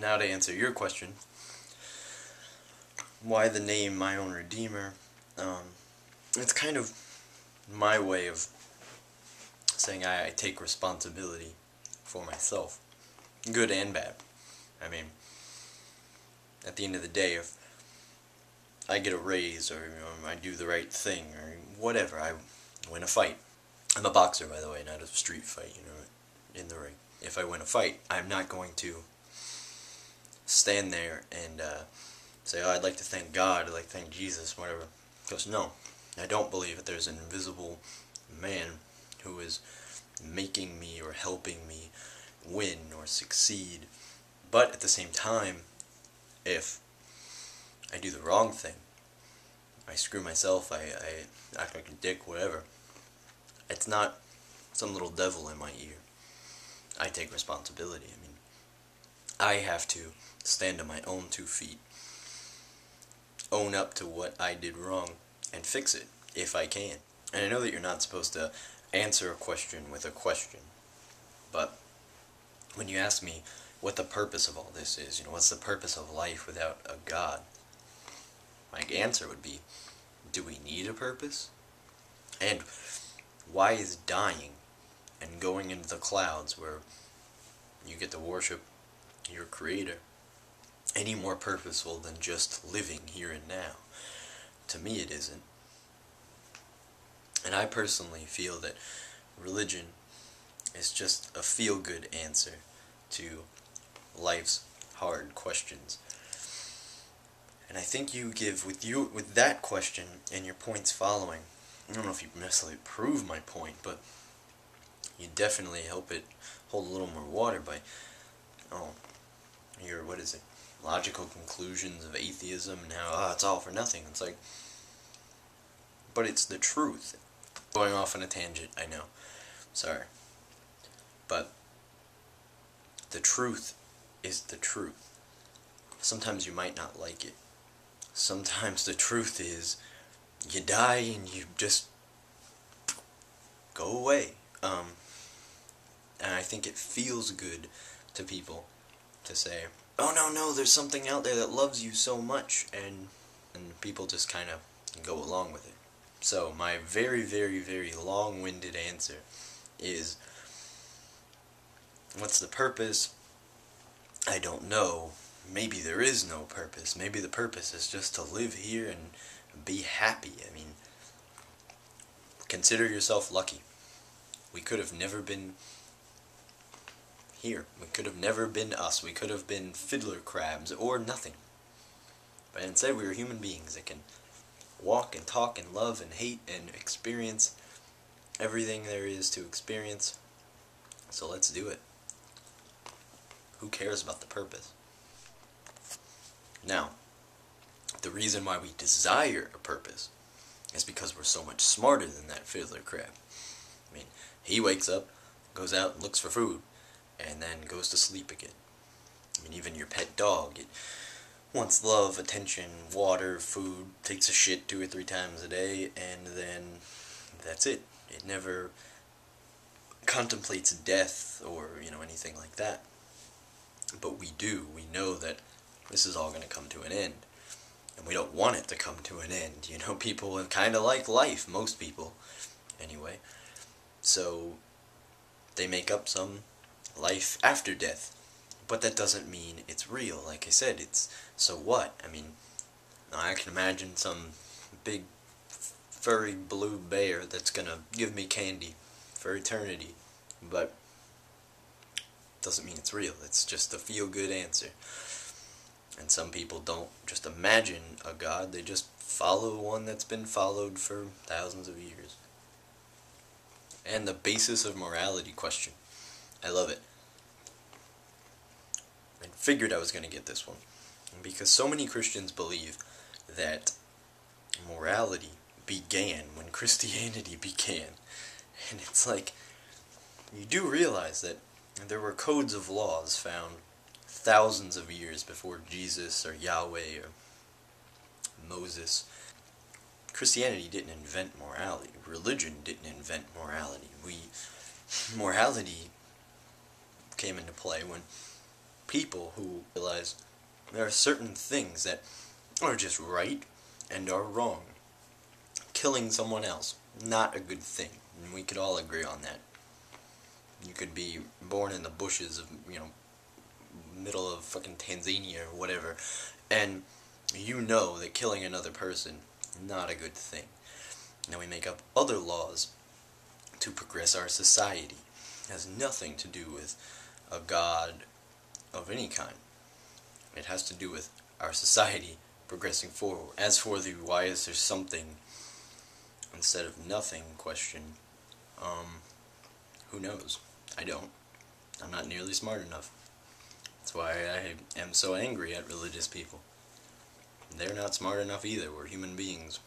now to answer your question, why the name My Own Redeemer? It's kind of my way of saying I take responsibility for myself, good and bad. I mean, at the end of the day, if I get a raise, or I do the right thing, or whatever, I win a fight. I'm a boxer, by the way, not a street fight, in the ring. If I win a fight, I'm not going to stand there and say, oh, I'd like to thank God, I'd like to thank Jesus, whatever. Because no, I don't believe that there's an invisible man who is making me or helping me win or succeed. But at the same time, if I do the wrong thing, I screw myself, I act like a dick, whatever, it's not some little devil in my ear. I take responsibility. I mean, I have to stand on my own 2 feet, own up to what I did wrong, and fix it, if I can. And I know that you're not supposed to answer a question with a question, but when you ask me what the purpose of all this is, what's the purpose of life without a God, my answer would be, do we need a purpose? And why is dying and going into the clouds where you get to worship your Creator any more purposeful than just living here and now? To me it isn't. And I personally feel that religion is just a feel-good answer to life's hard questions. And I think you give, with that question and your points following, I don't know if you necessarily prove my point, but you definitely help it hold a little more water by, your, logical conclusions of atheism and how, it's all for nothing. It's like, but it's the truth. Going off on a tangent, I know. Sorry. But the truth is the truth. Sometimes you might not like it. Sometimes the truth is you die and you just go away. And I think it feels good to people to say, oh no, there's something out there that loves you so much, and people just kind of go along with it. So my very, very, very long-winded answer is, what's the purpose? I don't know. Maybe there is no purpose. Maybe the purpose is just to live here and be happy. I mean, consider yourself lucky. We could have never been here. We could have never been us. We could have been fiddler crabs or nothing. But instead we were human beings that can walk and talk and love and hate and experience everything there is to experience. So let's do it. Who cares about the purpose? Now, the reason why we desire a purpose is because we're so much smarter than that fiddler crab. I mean, he wakes up, goes out and looks for food, and then goes to sleep again. I mean, even your pet dog, it wants love, attention, water, food, takes a shit 2 or 3 times a day, and then that's it. It never contemplates death or, anything like that. But we do. We know that this is all going to come to an end. And we don't want it to come to an end. People kind of like life, most people, anyway. So they make up some life after death. But that doesn't mean it's real. Like I said, it's, so what? I mean, I can imagine some big furry blue bear that's gonna give me candy for eternity. But it doesn't mean it's real. It's just a feel-good answer. And some people don't just imagine a God, they just follow one that's been followed for thousands of years. And the basis of morality question. I love it. I figured I was going to get this one. Because so many Christians believe that morality began when Christianity began. And it's like, you do realize that there were codes of laws found thousands of years before Jesus or Yahweh or Moses. Christianity didn't invent morality. Religion didn't invent morality. Morality came into play when people who realize there are certain things that are just right and are wrong. Killing someone else, not a good thing. And we could all agree on that. You could be born in the bushes of, middle of fucking Tanzania or whatever, and you know that killing another person, not a good thing. Now we make up other laws to progress our society. It has nothing to do with a god of any kind. It has to do with our society progressing forward. As for the why is there something instead of nothing question, who knows? I don't. I'm not nearly smart enough. That's why I am so angry at religious people. They're not smart enough either. We're human beings.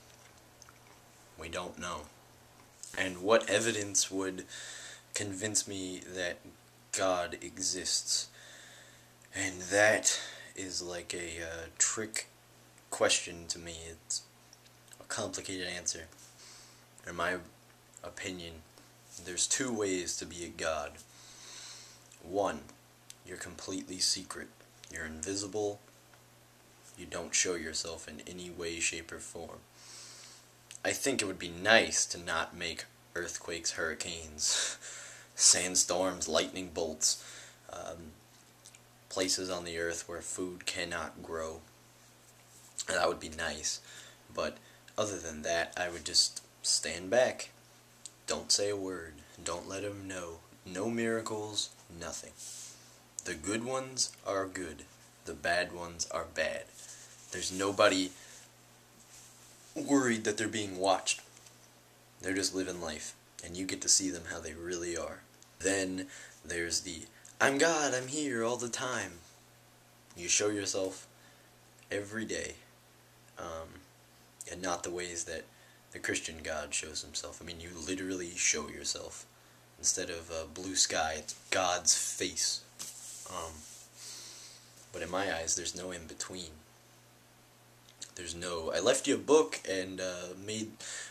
We don't know. And what evidence would convince me that God exists? And that is like a trick question to me. It's a complicated answer. In my opinion, there's two ways to be a god. One, you're completely secret. You're invisible. You don't show yourself in any way, shape, or form. I think it would be nice to not make earthquakes, hurricanes, sandstorms, lightning bolts, places on the earth where food cannot grow. That would be nice. But other than that, I would just stand back. Don't say a word. Don't let them know. No miracles, nothing. The good ones are good. The bad ones are bad. There's nobody worried that they're being watched. They're just living life. And you get to see them how they really are. Then there's the, I'm God, I'm here all the time. You show yourself every day. And not the ways that the Christian God shows himself. I mean, you literally show yourself. Instead of blue sky, it's God's face. But in my eyes, there's no in between. There's no, I left you a book and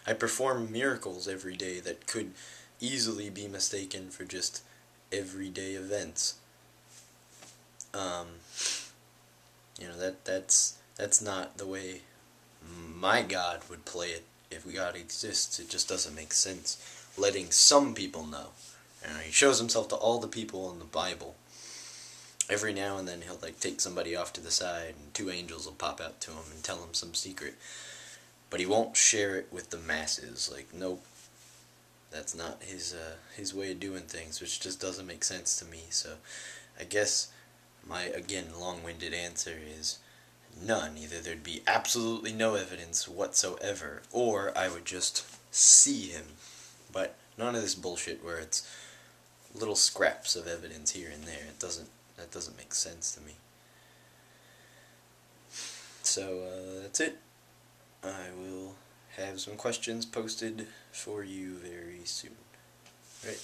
I perform miracles every day that could easily be mistaken for just everyday events. That's not the way my God would play it. If God exists, it just doesn't make sense. Letting some people know. He shows himself to all the people in the Bible. Every now and then he'll take somebody off to the side and two angels will pop out to him and tell him some secret. But he won't share it with the masses. Nope. That's not his way of doing things, which just doesn't make sense to me. So I guess my, again, long-winded answer is none. Either there'd be absolutely no evidence whatsoever, or I would just see him. But none of this bullshit where it's little scraps of evidence here and there. That doesn't make sense to me. So that's it. I will have some questions posted for you very soon. Right.